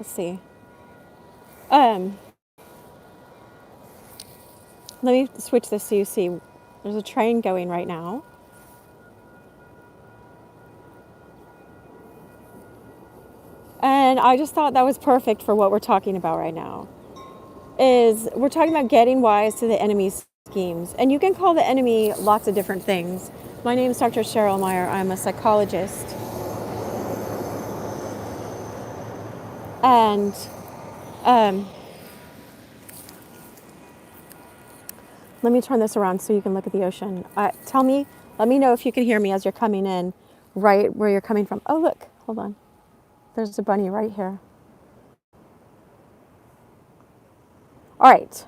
Let's see. Let me switch this so you see. There's a train going right now. And I just thought that was perfect for what we're talking about right now. We're talking about getting wise to the enemy's schemes. And you can call the enemy lots of different things. My name is Dr. Cheryl Meier. I'm a psychologist. And let me turn this around so you can look at the ocean. Let me know if you can hear me as you're coming in, right where you're coming from. Oh, look, hold on. There's a bunny right here. All right.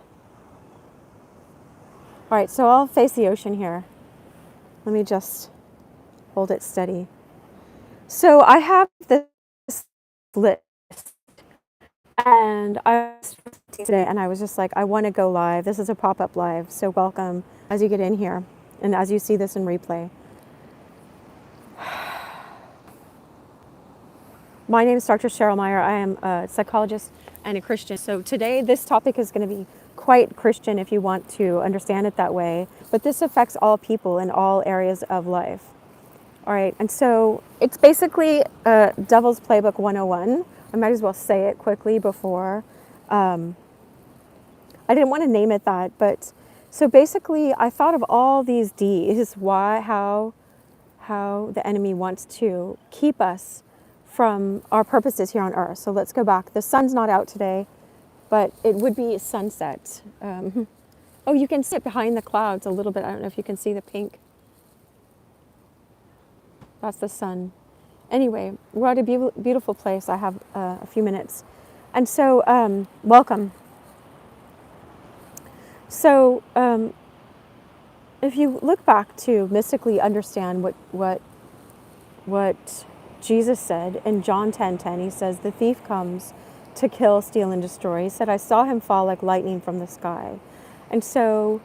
All right, so I'll face the ocean here. Let me just hold it steady. So I have this list, and I was today, and I was just like, I want to go live. This is a pop-up live, so welcome as you get in here and as you see this in replay. My name is Dr. Cheryl Meier. I am a psychologist and a Christian. So today, this topic is going to be quite Christian if you want to understand it that way. But this affects all people in all areas of life. All right, and so it's basically Devil's Playbook 101. I might as well say it quickly before. I didn't want to name it that, but so basically I thought of all these D's, how the enemy wants to keep us from our purposes here on earth. So let's go back. The sun's not out today, but it would be sunset. Oh, you can see it behind the clouds a little bit. I don't know if you can see the pink. That's the sun. Anyway, we're at a beautiful place. I have a few minutes. And so, welcome. So, if you look back to mystically understand what Jesus said in John 10:10, he says, the thief comes to kill, steal, and destroy. He said, I saw him fall like lightning from the sky. And so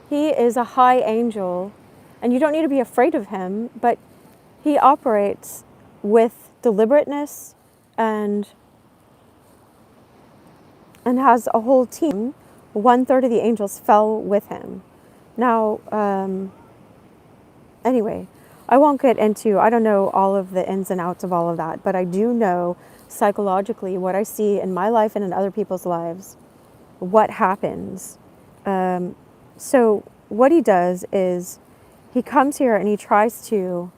he is a high angel, and you don't need to be afraid of him, but he operates with deliberateness and has a whole team. 1/3 of the angels fell with him. Now, anyway, I won't get into, I don't know all of the ins and outs of all of that, but I do know psychologically what I see in my life and in other people's lives, what happens. So what he does is he comes here and he tries to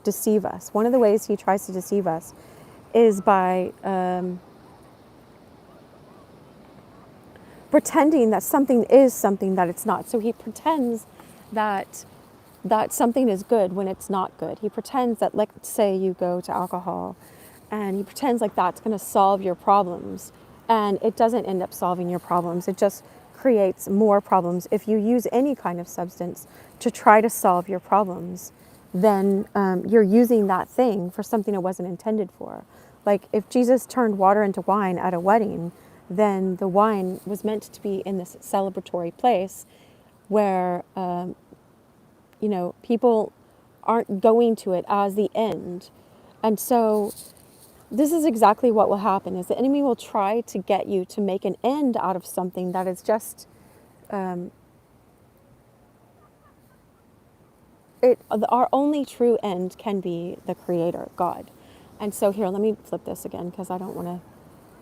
deceive us. One of the ways he tries to deceive us is by pretending that something is something that it's not. So he pretends that something is good when it's not good. He pretends that, let's say you go to alcohol, and he pretends like that's going to solve your problems, and it doesn't end up solving your problems. It just creates more problems. If you use any kind of substance to try to solve your problems, then you're using that thing for something it wasn't intended for. Like if Jesus turned water into wine at a wedding, then the wine was meant to be in this celebratory place where people aren't going to it as the end. And so this is exactly what will happen, is the enemy will try to get you to make an end out of something that is just, our only true end can be the Creator, God. And so here, let me flip this again because I don't want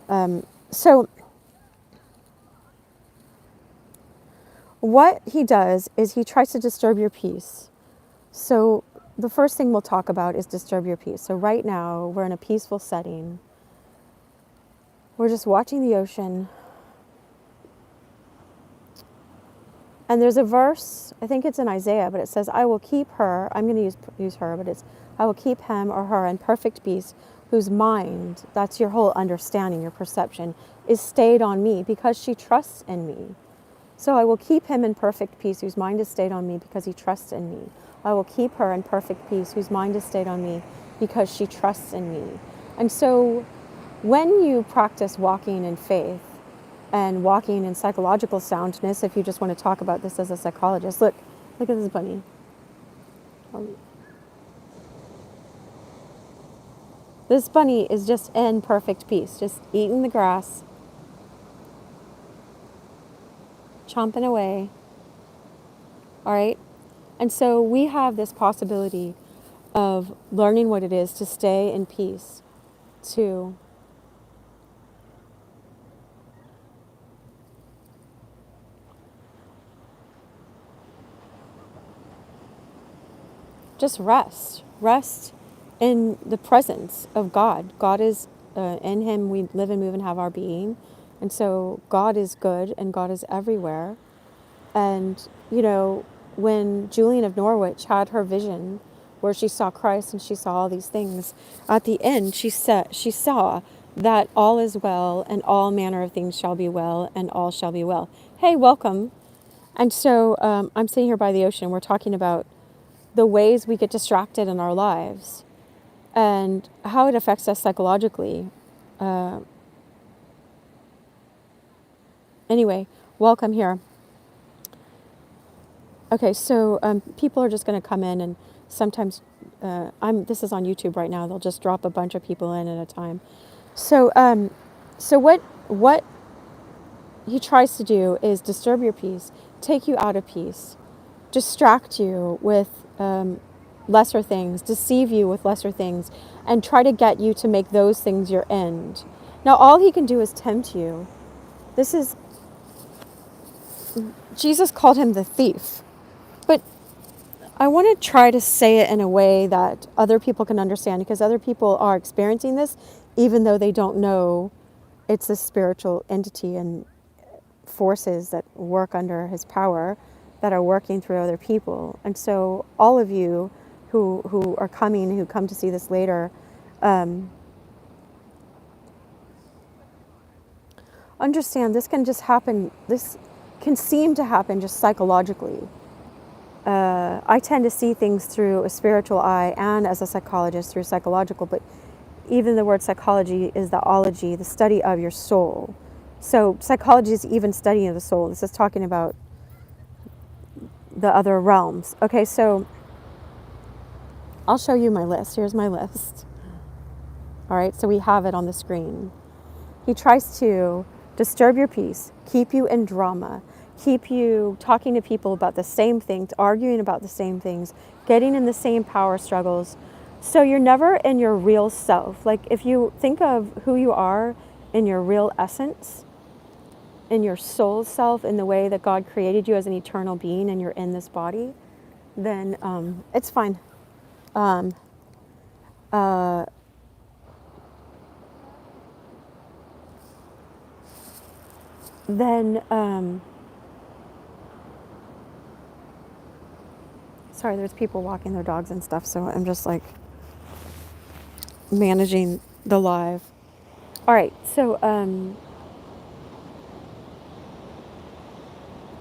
to. So what he does is he tries to disturb your peace. So the first thing we'll talk about is disturb your peace. So right now we're in a peaceful setting. We're just watching the ocean. And there's a verse, I think it's in Isaiah, but it says, I will keep her, I'm going to use her, but it's, I will keep him or her in perfect peace, whose mind, that's your whole understanding, your perception, is stayed on me because she trusts in me. So I will keep him in perfect peace, whose mind is stayed on me because he trusts in me. I will keep her in perfect peace, whose mind is stayed on me because she trusts in me. And so when you practice walking in faith and walking in psychological soundness, if you just want to talk about this as a psychologist, look at this bunny. This bunny is just in perfect peace, just eating the grass, chomping away. All right? And so we have this possibility of learning what it is to stay in peace, to just rest. Rest in the presence of God. God is in Him we live and move and have our being. And so God is good and God is everywhere. And, you know, when Julian of Norwich had her vision where she saw Christ and she saw all these things, at the end she saw that all is well and all manner of things shall be well and all shall be well. Hey, welcome. And so I'm sitting here by the ocean. We're talking about the ways we get distracted in our lives and how it affects us psychologically. Anyway, welcome here. Okay, so people are just going to come in, and sometimes this is on YouTube right now. They'll just drop a bunch of people in at a time. So what he tries to do is disturb your peace, take you out of peace, distract you with lesser things, deceive you with lesser things, and try to get you to make those things your end. Now, all he can do is tempt you. Jesus called him the thief. But I want to try to say it in a way that other people can understand, because other people are experiencing this, even though they don't know it's a spiritual entity and forces that work under his power that are working through other people. And so all of you who are coming, who come to see this later, understand this can just happen. This can seem to happen just psychologically. I tend to see things through a spiritual eye and as a psychologist through psychological, but even the word psychology is the ology, the study of your soul. So psychology is even studying of the soul. This is talking about the other realms. Okay, so I'll show you my list. Here's my list. All right, so we have it on the screen. He tries to disturb your peace, keep you in drama, keep you talking to people about the same things, arguing about the same things, getting in the same power struggles. So you're never in your real self. Like if you think of who you are in your real essence, in your soul self, in the way that God created you as an eternal being and you're in this body, then it's fine. Sorry, there's people walking their dogs and stuff, so I'm just like managing the live. All right, so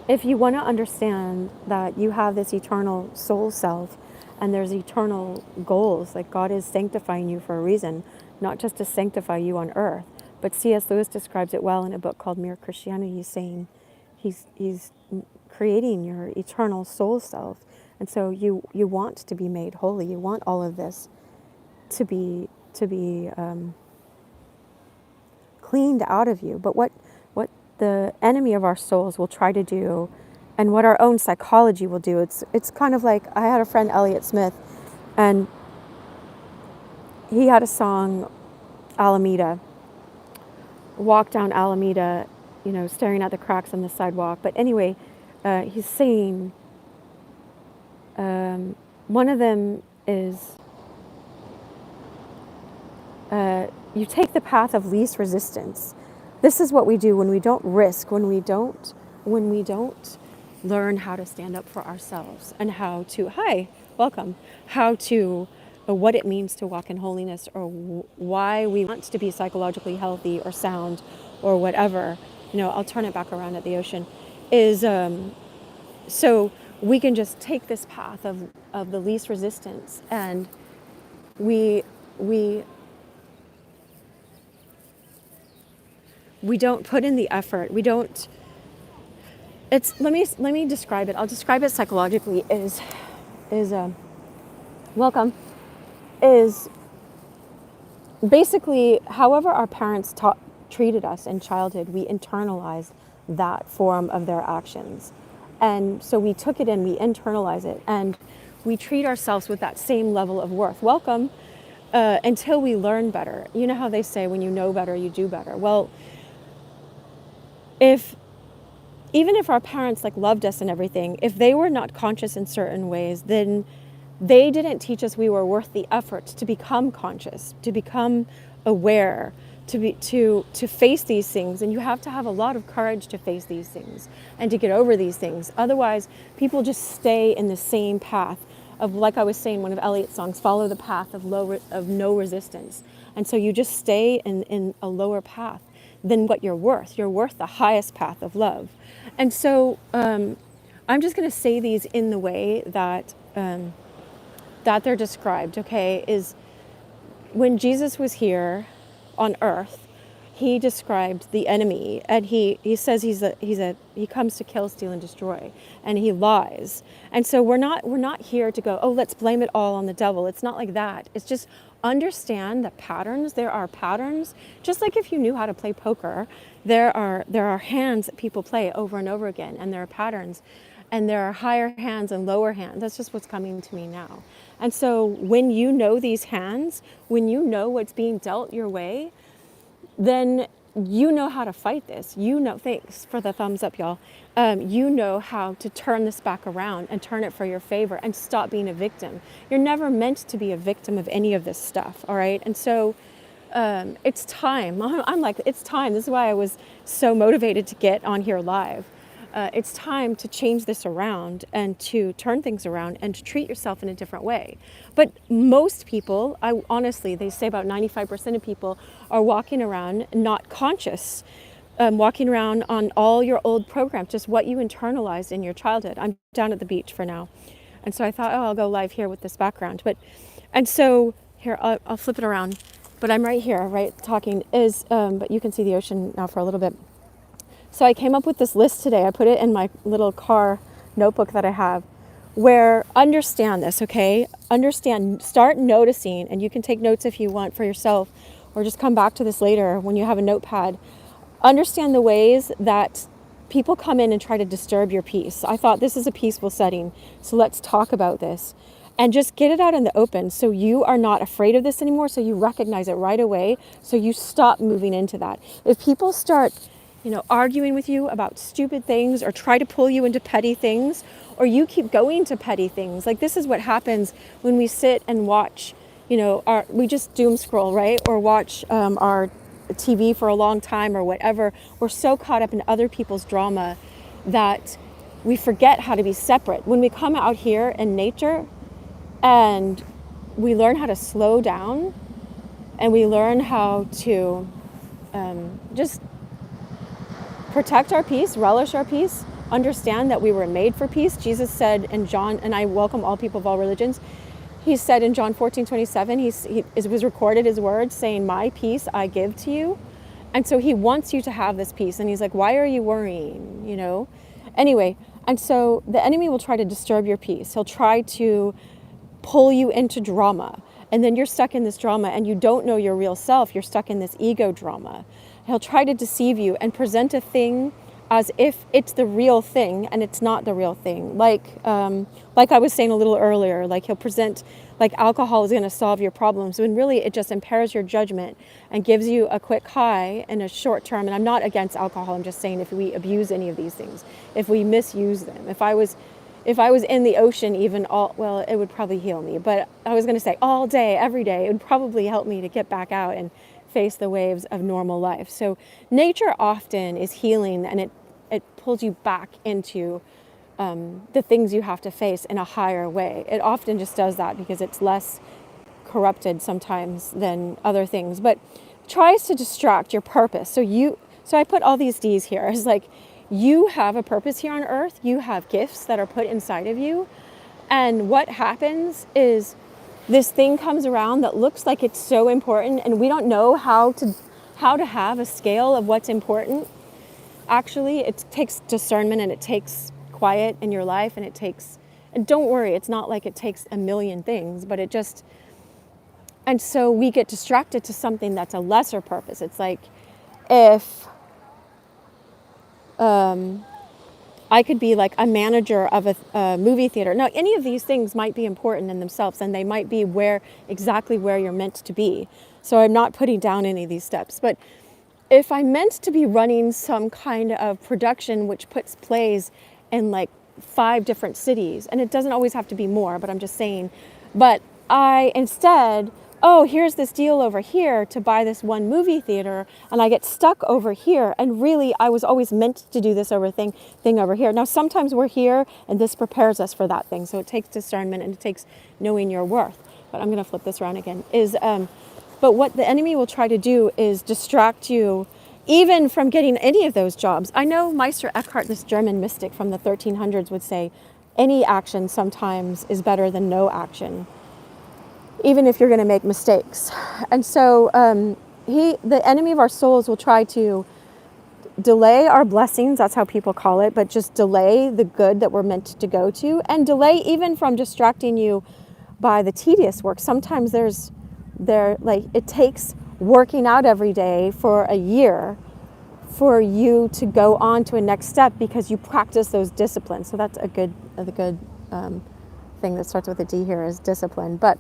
if you want to understand that you have this eternal soul self and there's eternal goals, like God is sanctifying you for a reason, not just to sanctify you on earth, but C.S. Lewis describes it well in a book called Mere Christianity. He's saying he's creating your eternal soul self. And so you want to be made holy. You want all of this to be cleaned out of you. But what the enemy of our souls will try to do, and what our own psychology will do, it's kind of like, I had a friend, Elliott Smith, and he had a song, Alameda, walk down Alameda, you know, staring at the cracks on the sidewalk. But anyway, he's saying, one of them is, you take the path of least resistance. This is what we do when we don't risk, when we don't learn how to stand up for ourselves and how to, what it means to walk in holiness, or why we want to be psychologically healthy or sound or whatever. You know, I'll turn it back around at the ocean. Is so we can just take this path of the least resistance, and we don't put in the effort. We don't. It's let me describe it. I'll describe it psychologically. Welcome. Is basically, however our parents treated us in childhood, we internalized that form of their actions. And so we took it in, we internalize it, and we treat ourselves with that same level of worth. Welcome, until we learn better. You know how they say, when you know better, you do better. Well, even if our parents like loved us and everything, if they were not conscious in certain ways, then they didn't teach us we were worth the effort to become conscious, to become aware, to face these things. And you have to have a lot of courage to face these things and to get over these things. Otherwise, people just stay in the same path of, like I was saying, one of Eliot's songs, follow the path of no resistance. And so you just stay in a lower path than what you're worth. You're worth the highest path of love. And so I'm just going to say these in the way that that they're described, okay, is when Jesus was here on earth, he described the enemy, and he says he comes to kill, steal, and destroy, and he lies. And so we're not here to go, oh, let's blame it all on the devil. It's not like that. It's just understand the patterns. There are patterns. Just like if you knew how to play poker, there are hands that people play over and over again, and there are patterns. And there are higher hands and lower hands. That's just what's coming to me now. And so when you know these hands, when you know what's being dealt your way, then you know how to fight this. You know, thanks for the thumbs up, y'all. You know how to turn this back around and turn it for your favor and stop being a victim. You're never meant to be a victim of any of this stuff, all right? And so it's time. I'm like, it's time. This is why I was so motivated to get on here live. It's time to change this around and to turn things around and to treat yourself in a different way. But most people, honestly, they say about 95% of people are walking around not conscious, walking around on all your old programs, just what you internalized in your childhood. I'm down at the beach for now. And so I thought, oh, I'll go live here with this background. And so here, I'll flip it around. But I'm right here, right, talking but you can see the ocean now for a little bit. So I came up with this list today. I put it in my little car notebook that I have, where understand this, okay? Understand, start noticing, and you can take notes if you want for yourself, or just come back to this later when you have a notepad. Understand the ways that people come in and try to disturb your peace. I thought this is a peaceful setting, so let's talk about this. And just get it out in the open so you are not afraid of this anymore, so you recognize it right away, so you stop moving into that. If people start arguing with you about stupid things or try to pull you into petty things, or you keep going to petty things. Like this is what happens when we sit and watch, we just doom scroll, right? Or watch our TV for a long time or whatever. We're so caught up in other people's drama that we forget how to be separate. When we come out here in nature and we learn how to slow down and we learn how to just protect our peace, relish our peace, understand that we were made for peace. Jesus said in John, and I welcome all people of all religions, he said in John 14:27, it was recorded his words saying, my peace I give to you. And so he wants you to have this peace. And he's like, why are you worrying? Anyway, and so the enemy will try to disturb your peace. He'll try to pull you into drama. And then you're stuck in this drama and you don't know your real self. You're stuck in this ego drama. He'll try to deceive you and present a thing as if it's the real thing, and it's not the real thing. Like I was saying a little earlier, like he'll present like alcohol is going to solve your problems, when really it just impairs your judgment and gives you a quick high in a short term. And I'm not against alcohol. I'm just saying if we abuse any of these things, if we misuse them, if I was in the ocean even it would probably heal me. But I was going to say all day, every day, it would probably help me to get back out and face the waves of normal life. So nature often is healing, and it pulls you back into the things you have to face in a higher way. It often just does that because it's less corrupted sometimes than other things, but tries to distract your purpose. So I put all these D's here. It's like, you have a purpose here on earth. You have gifts that are put inside of you. And what happens is this thing comes around that looks like it's so important, and we don't know how to have a scale of what's important. Actually, it takes discernment, and it takes quiet in your life, and don't worry, it's not like it takes a million things, but And so we get distracted to something that's a lesser purpose. It's like if I could be like a manager of a movie theater. Now, any of these things might be important in themselves, and they might be exactly where you're meant to be. So I'm not putting down any of these steps. But if I'm meant to be running some kind of production which puts plays in like 5 different cities, and it doesn't always have to be more, but I'm just saying, but I instead, oh, here's this deal over here to buy this one movie theater, and I get stuck over here, and really I was always meant to do this thing over here. Now sometimes we're here and this prepares us for that thing, so it takes discernment and it takes knowing your worth. But I'm going to flip this around again, but what the enemy will try to do is distract you even from getting any of those jobs. I know Meister Eckhart, this German mystic from the 1300s, would say any action sometimes is better than no action, even if you're going to make mistakes. And so the enemy of our souls will try to delay our blessings, that's how people call it, but just delay the good that we're meant to go to, and delay even from distracting you by the tedious work. Sometimes it takes working out every day for a year for you to go on to a next step because you practice those disciplines. So that's a good thing that starts with a D here is discipline. But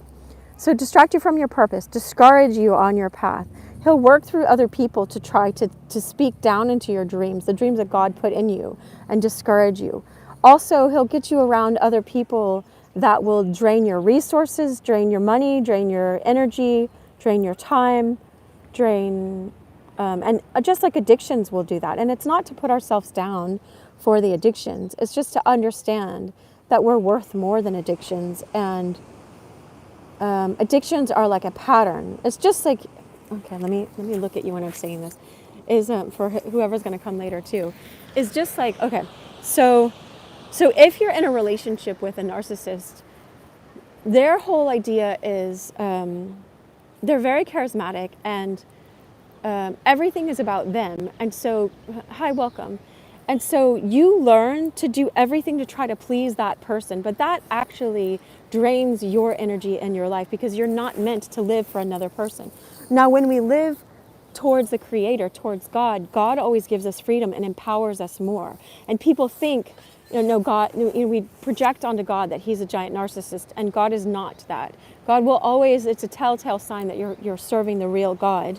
so distract you from your purpose, discourage you on your path. He'll work through other people to try to speak down into your dreams, the dreams that God put in you, and discourage you. Also, he'll get you around other people that will drain your resources, drain your money, drain your energy, drain your time, and just like addictions will do that. And it's not to put ourselves down for the addictions. It's just to understand that we're worth more than addictions. And addictions are like a pattern. It's just like, okay, let me look at you when I'm saying this. Is for whoever's going to come later too, is just like, okay, so if you're in a relationship with a narcissist, their whole idea is they're very charismatic and everything is about them. And so, hi, welcome. And so you learn to do everything to try to please that person, but that actually drains your energy and your life because you're not meant to live for another person. Now, when we live towards the Creator, towards God, God always gives us freedom and empowers us more. And people think, God, we project onto God that he's a giant narcissist, and God is not that. God will always, it's a telltale sign that you're serving the real God,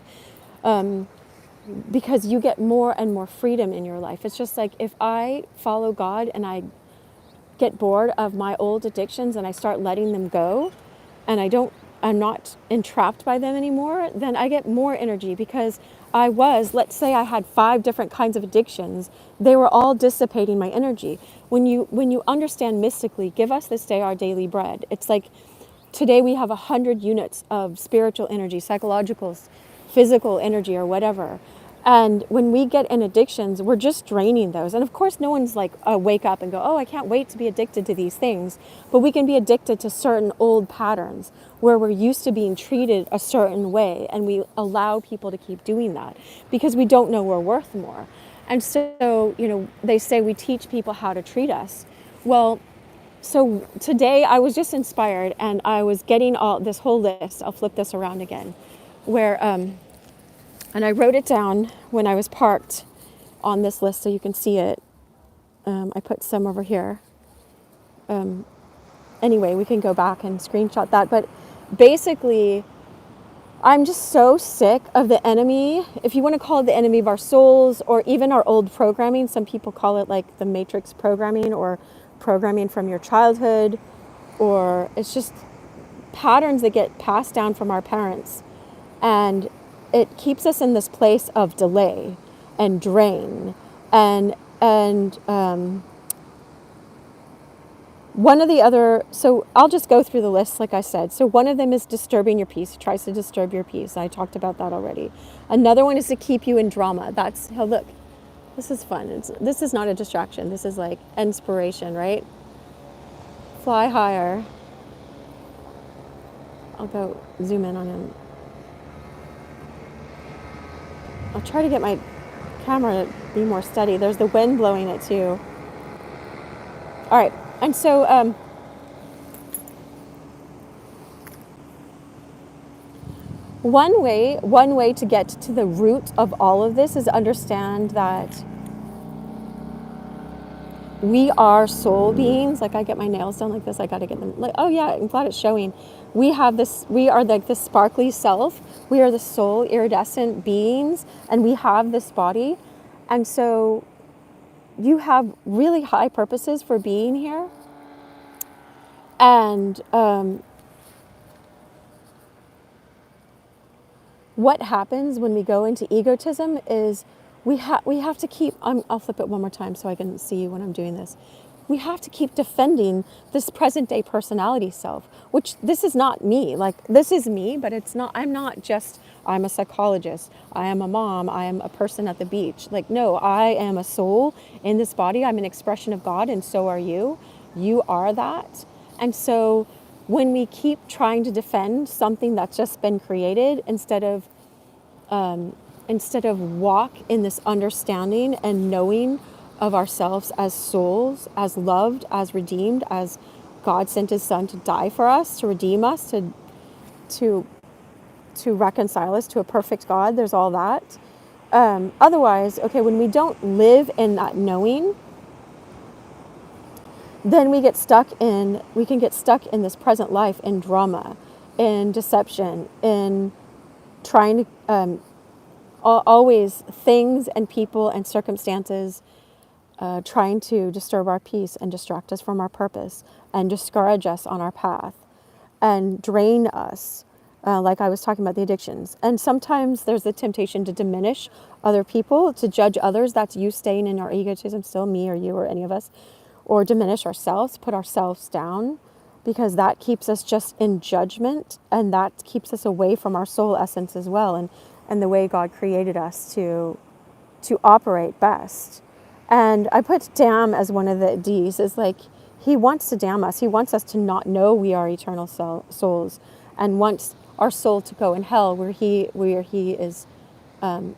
because you get more and more freedom in your life. It's just like if I follow God and I get bored of my old addictions and I start letting them go, and I'm not entrapped by them anymore, then I get more energy because let's say I had 5 different kinds of addictions. They were all dissipating my energy. When you understand mystically, give us this day our daily bread. It's like today we have 100 units of spiritual energy, psychological, physical energy or whatever. And when we get in addictions, we're just draining those. And of course, no one's like, wake up and go, oh, I can't wait to be addicted to these things. But we can be addicted to certain old patterns where we're used to being treated a certain way. And we allow people to keep doing that because we don't know we're worth more. And so, they say we teach people how to treat us. Well, so today I was just inspired and I was getting this whole list. I'll flip this around again where, and I wrote it down when I was parked on this list so you can see it. I put some over here. Anyway, we can go back and screenshot that. But basically, I'm just so sick of the enemy, if you want to call it the enemy of our souls or even our old programming. Some people call it like the matrix programming or programming from your childhood, or it's just patterns that get passed down from our parents. And it keeps us in this place of delay and drain. And one of the other, so I'll just go through the list like I said. So one of them is disturbing your peace. It tries to disturb your peace. I talked about that already. Another one is to keep you in drama. Look, this is fun. This is not a distraction. This is like inspiration, right? Fly higher. I'll go zoom in on him. I'll try to get my camera to be more steady. There's the wind blowing it too. All right, and so one way to get to the root of all of this is understand that we are soul beings. Like I get my nails done like this, I got to get them like, oh yeah, I'm glad it's showing. We are like this sparkly self. We are the soul iridescent beings, and we have this body. And so you have really high purposes for being here. And what happens when we go into egotism is we have to keep, I'll flip it one more time so I can see when I'm doing this. We have to keep defending this present day personality self, which this is not me. Like this is me, but it's not, I'm a psychologist, I am a mom, I am a person at the beach. Like, no, I am a soul in this body. I'm an expression of God, and so are you. You are that. And so when we keep trying to defend something that's just been created, instead of walk in this understanding and knowing of ourselves as souls, as loved, as redeemed, as God sent his son to die for us, to redeem us, to reconcile us to a perfect God. There's all that. Otherwise, okay, when we don't live in that knowing, then we can get stuck in this present life, in drama, in deception, in trying to always things and people and circumstances trying to disturb our peace and distract us from our purpose and discourage us on our path and drain us, like I was talking about the addictions. And sometimes there's the temptation to diminish other people, to judge others. That's you staying in our egotism still, me or you or any of us, or diminish ourselves, put ourselves down, because that keeps us just in judgment, and that keeps us away from our soul essence as well, and the way God created us to operate best. And I put damn as one of the D's. Is like he wants to damn us. He wants us to not know we are eternal souls, and wants our soul to go in hell, where he is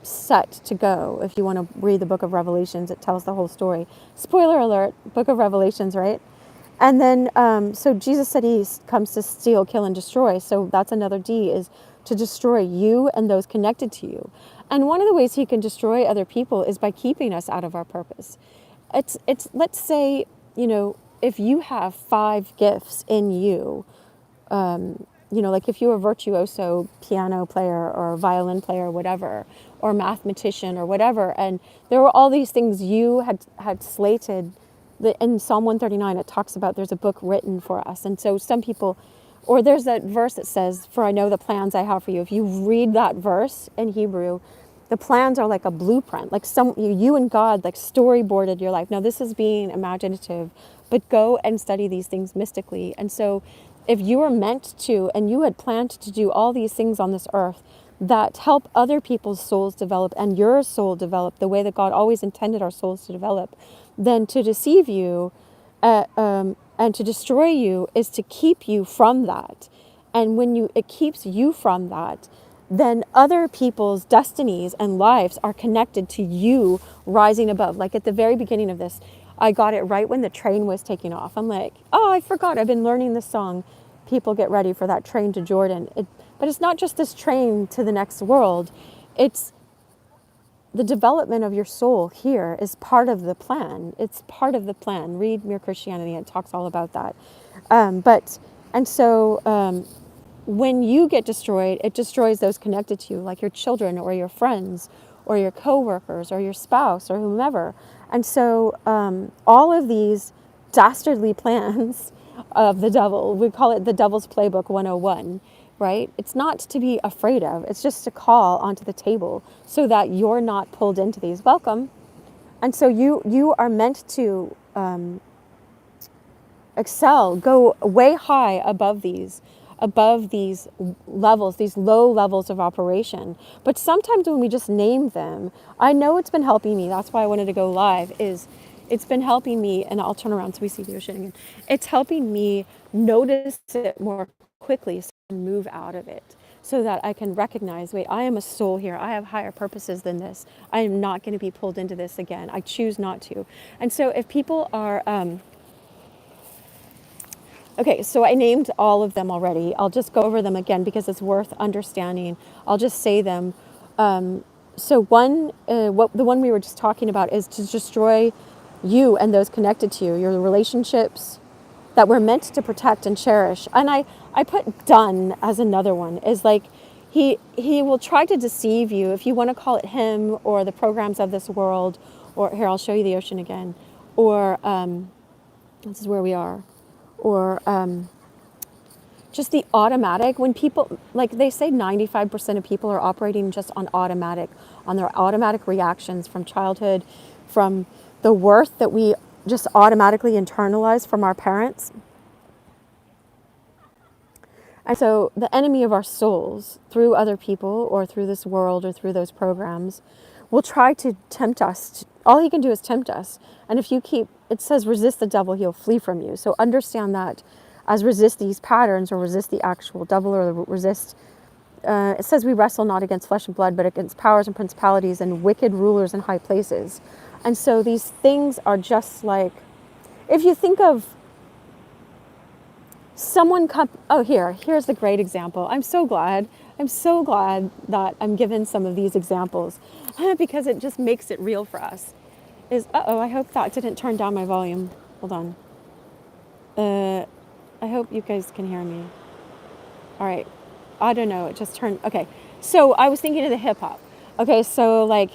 set to go. If you want to read the book of Revelations, it tells the whole story. Spoiler alert, book of Revelations, right? And then, so Jesus said he comes to steal, kill, and destroy. So that's another D, is to destroy you and those connected to you. And one of the ways he can destroy other people is by keeping us out of our purpose. It's let's say, if you have 5 gifts in you, like if you're a virtuoso piano player or violin player or whatever, or mathematician or whatever, and there were all these things you had slated. In Psalm 139, it talks about there's a book written for us. And so some people, or there's that verse that says, for I know the plans I have for you. If you read that verse in Hebrew, the plans are like a blueprint, like you and God like storyboarded your life. Now this is being imaginative, but go and study these things mystically. And so if you were meant to, and you had planned to do all these things on this earth that help other people's souls develop and your soul develop the way that God always intended our souls to develop, then to deceive you and to destroy you is to keep you from that. And when it keeps you from that, then other people's destinies and lives are connected to you rising above. Like at the very beginning of this, I got it right when the train was taking off. I'm like, oh, I forgot. I've been learning this song. People get ready for that train to Jordan. But it's not just this train to the next world. It's the development of your soul here is part of the plan. It's part of the plan. Read Mere Christianity. It talks all about that. When you get destroyed, it destroys those connected to you, like your children or your friends or your coworkers or your spouse or whomever. And so all of these dastardly plans of the devil, we call it the Devil's Playbook 101, right? It's not to be afraid of. It's just to call onto the table so that you're not pulled into these. Welcome. And so you are meant to excel, go way high above these levels, these low levels of operation. But sometimes when we just name them, I know it's been helping me. That's why I wanted to go live, it's been helping me, and I'll turn around so we see the ocean again. It's helping me notice it more quickly so I can move out of it, so that I can recognize, wait, I am a soul here. I have higher purposes than this. I am not going to be pulled into this again. I choose not to. And so if people are Okay, so I named all of them already. I'll just go over them again because it's worth understanding. I'll just say them. So one, the one we were just talking about is to destroy you and those connected to you, your relationships that we're meant to protect and cherish. And I put done as another one, is like he will try to deceive you, if you want to call it him or the programs of this world, or here, I'll show you the ocean again, or this is where we are, or just the automatic, when people, like they say 95% of people are operating just on automatic, on their automatic reactions from childhood, from the worth that we just automatically internalize from our parents. And so the enemy of our souls, through other people or through this world or through those programs, will try to tempt us. All he can do is tempt us. And if you keep, it says resist the devil, he'll flee from you. So understand that as resist these patterns, or resist the actual devil, or resist, it says we wrestle not against flesh and blood, but against powers and principalities and wicked rulers in high places. And so these things are just like, if you think of someone come, oh, here's the great example. I'm so glad that I'm given some of these examples because it just makes it real for us. I hope that didn't turn down my volume. Hold on. I hope you guys can hear me. All right. I don't know. It just turned. Okay. So I was thinking of the hip hop. Okay. So like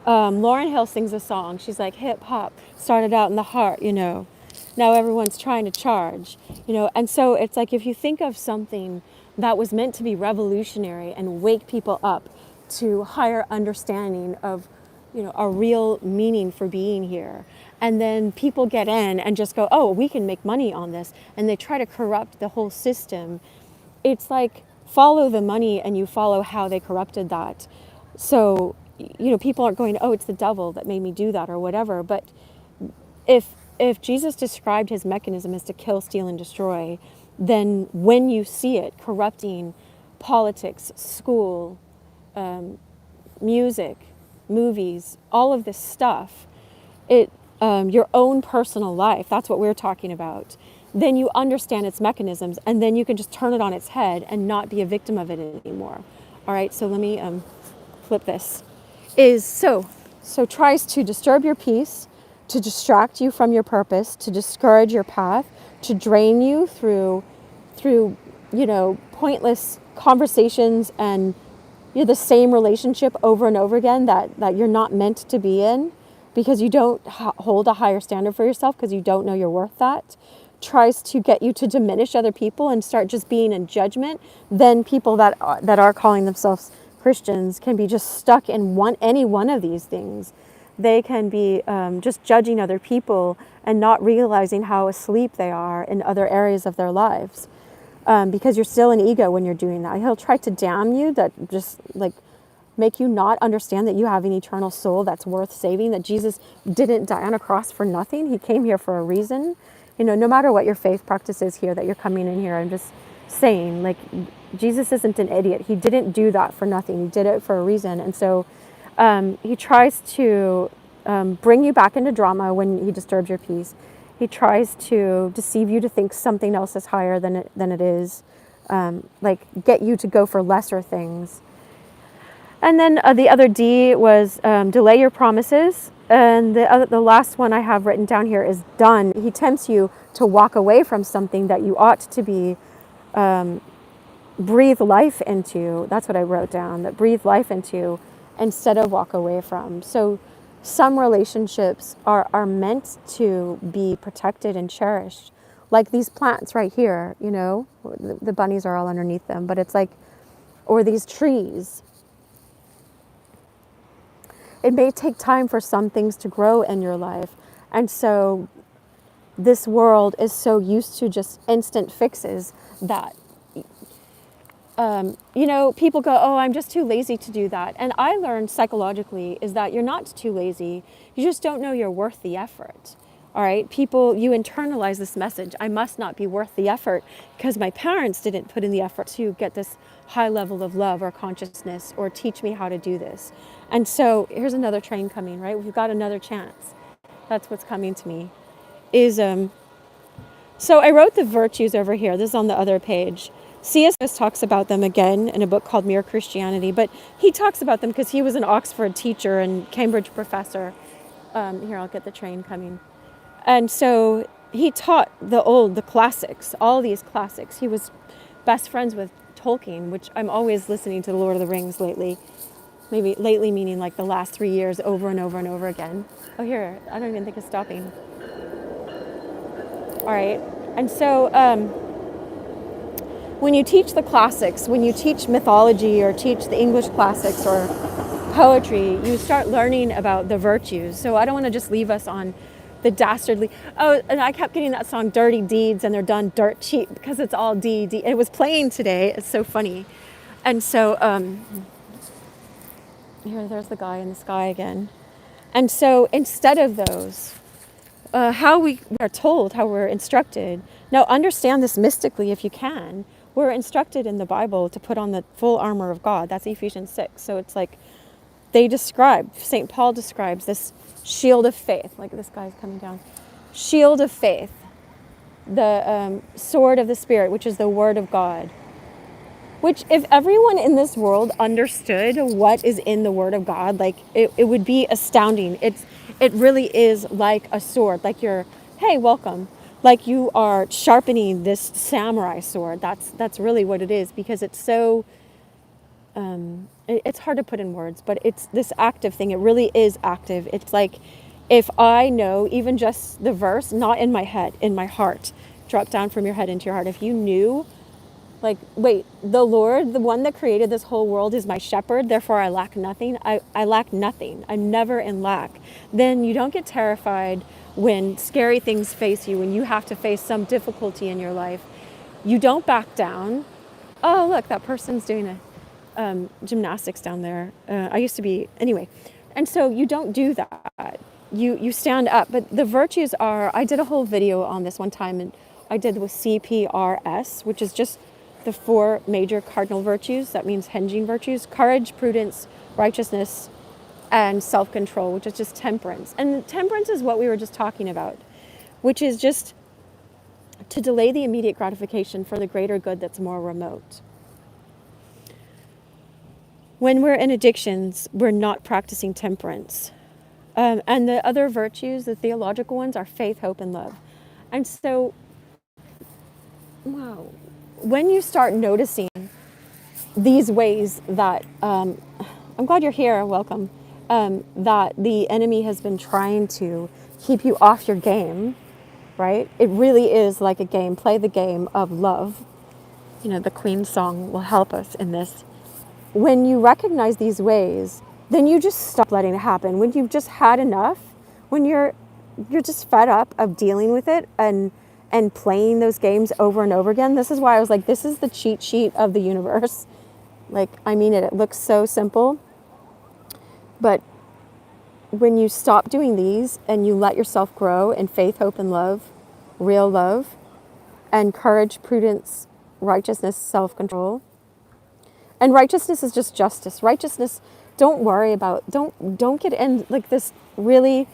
Lauryn Hill sings a song. She's like, hip hop started out in the heart, Now everyone's trying to charge, And so it's like, if you think of something that was meant to be revolutionary and wake people up to higher understanding of, a real meaning for being here. And then people get in and just go, oh, we can make money on this. And they try to corrupt the whole system. It's like, follow the money and you follow how they corrupted that. So, people aren't going, oh, it's the devil that made me do that or whatever. But if Jesus described his mechanism as to kill, steal, and destroy, then when you see it corrupting politics, school, music, movies, all of this stuff, your own personal life, that's what we're talking about, then you understand its mechanisms, and then you can just turn it on its head and not be a victim of it anymore. All right, so let me flip this. So tries to disturb your peace, to distract you from your purpose, to discourage your path, to drain you through pointless conversations and the same relationship over and over again that you're not meant to be in, because you don't hold a higher standard for yourself, because you don't know you're worth that. Tries to get you to diminish other people and start just being in judgment. Then people that are calling themselves Christians can be just stuck in any one of these things. They can be just judging other people and not realizing how asleep they are in other areas of their lives, because you're still an ego when you're doing that. He'll try to damn you, that just like make you not understand that you have an eternal soul that's worth saving, that Jesus didn't die on a cross for nothing. He came here for a reason. No matter what your faith practice is here, that you're coming in here, I'm just saying, like, Jesus isn't an idiot. He didn't do that for nothing. He did it for a reason. And so he tries to bring you back into drama when he disturbs your peace. He tries to deceive you to think something else is higher than it is, like get you to go for lesser things. And then the other D was delay your promises. And the last one I have written down here is done. He tempts you to walk away from something that you ought to be breathe life into. That's what I wrote down, that breathe life into instead of walk away from. So some relationships are meant to be protected and cherished. Like these plants right here, the bunnies are all underneath them, but it's like, or these trees. It may take time for some things to grow in your life. And so this world is so used to just instant fixes that, people go, oh, I'm just too lazy to do that. And I learned psychologically is that you're not too lazy. You just don't know you're worth the effort. All right. People, you internalize this message. I must not be worth the effort because my parents didn't put in the effort to get this high level of love or consciousness or teach me how to do this. And so here's another train coming, right? We've got another chance. That's what's coming to me is, So I wrote the virtues over here. This is on the other page. C.S. Lewis talks about them again in a book called Mere Christianity, but he talks about them because he was an Oxford teacher and Cambridge professor. Here, I'll get the train coming. And so he taught the classics, all these classics. He was best friends with Tolkien, which I'm always listening to The Lord of the Rings lately. Maybe lately meaning like the last 3 years over and over and over again. Oh, here, I don't even think it's stopping. All right. And so when you teach the classics, when you teach mythology or teach the English classics or poetry, you start learning about the virtues. So I don't want to just leave us on the dastardly. Oh, and I kept getting that song Dirty Deeds, and they're done dirt cheap because it's all D. It was playing today. It's so funny. And so there's the guy in the sky again. And so instead of those, how we are told, how we're instructed. Now understand this mystically if you can. We're instructed in the Bible to put on the full armor of God. That's Ephesians 6. So it's like St. Paul describes this shield of faith. Like this guy's coming down. Shield of faith. The sword of the Spirit, which is the word of God. Which if everyone in this world understood what is in the word of God, like it would be astounding. It really is like a sword, like hey, welcome. Like you are sharpening this samurai sword. That's really what it is, because it's so, it's hard to put in words, but it's this active thing. It really is active. It's like if I know even just the verse, not in my head, in my heart, drop down from your head into your heart. If you knew, like, wait, the Lord, the one that created this whole world is my shepherd, therefore I lack nothing. I lack nothing. I'm never in lack. Then you don't get terrified when scary things face you, when you have to face some difficulty in your life. You don't back down. Oh, look, that person's doing a gymnastics down there. I used to be, anyway. And so you don't do that. You stand up. But the virtues are, I did a whole video on this one time, and I did with CPRS, which is just the 4 major cardinal virtues. That means hinging virtues: courage, prudence, righteousness, and self-control, which is just temperance. And temperance is what we were just talking about, which is just to delay the immediate gratification for the greater good that's more remote. When we're in addictions, we're not practicing temperance. And the other virtues, the theological ones, are faith, hope, and love. And so, wow. When you start noticing these ways that, I'm glad you're here, welcome, that the enemy has been trying to keep you off your game, right? It really is like a game. Play the game of love. You know, the Queen song will help us in this. When you recognize these ways, then you just stop letting it happen. When you've just had enough, when you're just fed up of dealing with it and playing those games over and over again. This is why I was like, this is the cheat sheet of the universe. Like, I mean it looks so simple. But when you stop doing these and you let yourself grow in faith, hope, and love, real love, and courage, prudence, righteousness, self-control. And righteousness is just justice. Righteousness, don't worry about, don't get in like this really,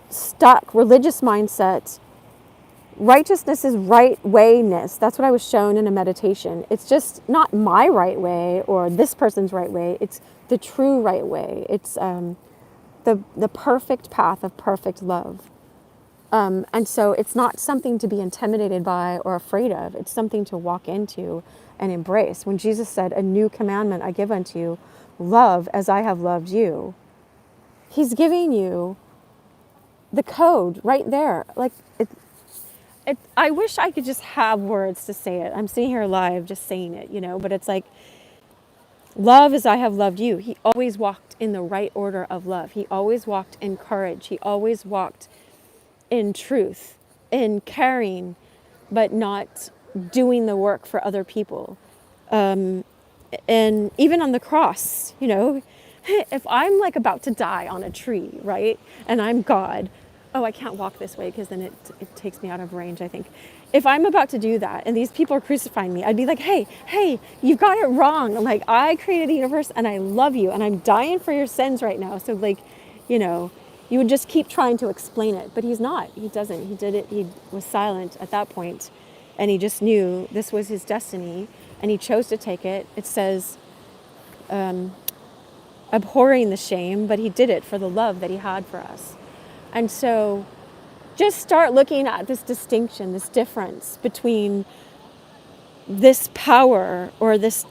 stuck religious mindset. Righteousness is right wayness. That's what I was shown in a meditation. It's just not my right way or this person's right way. It's the true right way. It's the perfect path of perfect love. And so it's not something to be intimidated by or afraid of. It's something to walk into and embrace. When Jesus said, "A new commandment I give unto you, love as I have loved you," he's giving you the code right there. Like I wish I could just have words to say it. I'm sitting here live just saying it, but it's like, love as I have loved you. He always walked in the right order of love. He always walked in courage. He always walked in truth, in caring, but not doing the work for other people. And even on the cross, if I'm like about to die on a tree, right? And I'm God. Oh, I can't walk this way because then it takes me out of range, I think. If I'm about to do that and these people are crucifying me, I'd be like, hey, you've got it wrong. I'm like, I created the universe and I love you and I'm dying for your sins right now. So You would just keep trying to explain it, but he's not. He doesn't. He did it. He was silent at that point, and he just knew this was his destiny, and he chose to take it. It says, abhorring the shame, but he did it for the love that he had for us. And so just start looking at this distinction, this difference between this power or this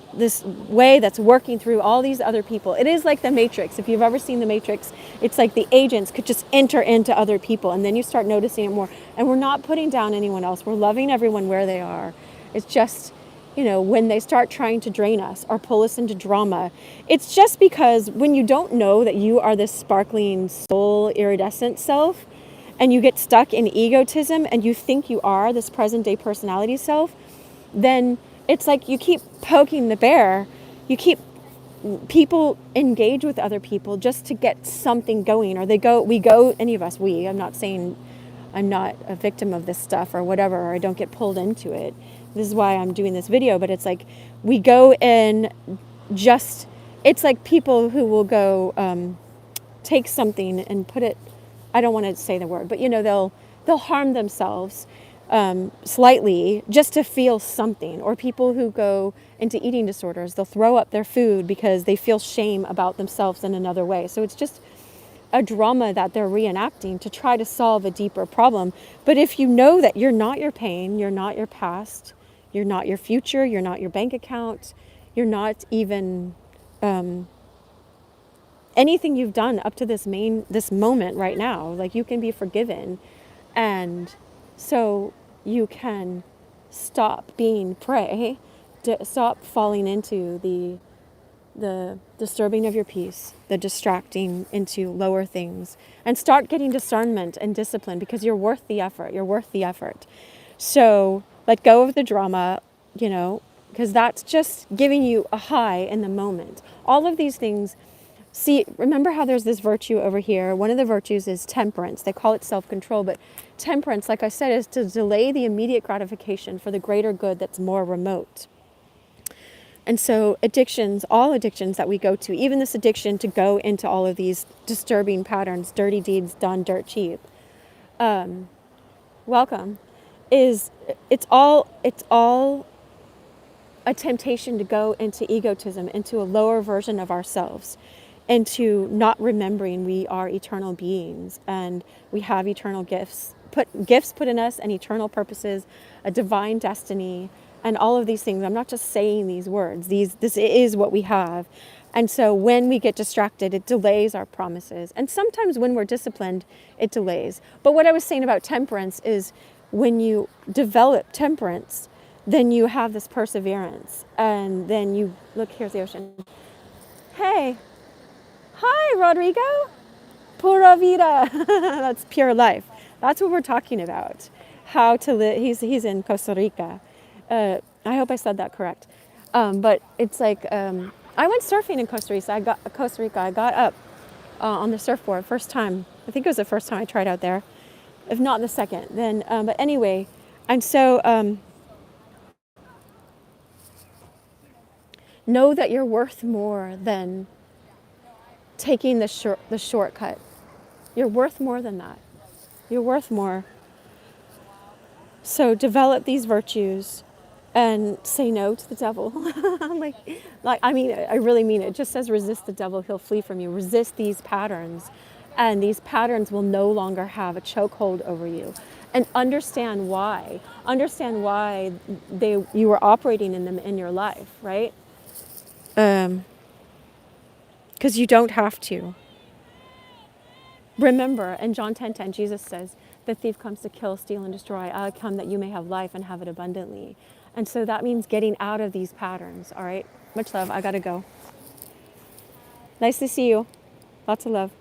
way that's working through all these other people. It is like the Matrix. If you've ever seen the Matrix, it's like the agents could just enter into other people, and then you start noticing it more. And we're not putting down anyone else. We're loving everyone where they are. It's just, when they start trying to drain us or pull us into drama, it's just because when you don't know that you are this sparkling soul iridescent self, and you get stuck in egotism and you think you are this present day personality self, then it's like you keep poking the bear. People engage with other people just to get something going, or I'm not saying I'm not a victim of this stuff or whatever, or I don't get pulled into it. This is why I'm doing this video, but it's like we go in it's like people who will go take something and put it, I don't want to say the word, but they'll harm themselves slightly just to feel something. Or people who go into eating disorders, they'll throw up their food because they feel shame about themselves in another way. So it's just a drama that they're reenacting to try to solve a deeper problem. But if you know that you're not your pain, you're not your past, you're not your future, you're not your bank account, you're not even anything you've done up to this moment right now, like you can be forgiven. And so you can stop being prey, stop falling into the disturbing of your peace, the distracting into lower things, and start getting discernment and discipline, because you're worth the effort. You're worth the effort. So let go of the drama, because that's just giving you a high in the moment. All of these things. See, remember how there's this virtue over here? One of the virtues is temperance. They call it self-control, but temperance, like I said, is to delay the immediate gratification for the greater good that's more remote. And so addictions, all addictions that we go to, even this addiction to go into all of these disturbing patterns, dirty deeds done dirt cheap, welcome, it's all a temptation to go into egotism, into a lower version of ourselves, into not remembering we are eternal beings and we have eternal gifts put in us, and eternal purposes, a divine destiny, and all of these things. I'm not just saying these words. This is what we have. And so when we get distracted, it delays our promises. And sometimes when we're disciplined, it delays. But what I was saying about temperance is when you develop temperance, then you have this perseverance. And then you look, here's the ocean. Hey. Hi, Rodrigo. Pura vida. That's pure life. That's what we're talking about. How to live. He's in Costa Rica. I hope I said that correct. But it's like, I went surfing in Costa Rica. I got up on the surfboard, first time. I think it was the first time I tried out there, if not the second. Then, but anyway, and so know that you're worth more than taking the shortcut. You're worth more than that. You're worth more. So develop these virtues and say no to the devil. I really mean it. It just says resist the devil, he'll flee from you. Resist these patterns, and these patterns will no longer have a chokehold over you. And understand why. Understand why you were operating in them in your life, right? Because you don't have to. Remember, in John 10:10, Jesus says, the thief comes to kill, steal, and destroy. I come that you may have life and have it abundantly. And so that means getting out of these patterns, all right? Much love. I got to go. Nice to see you. Lots of love.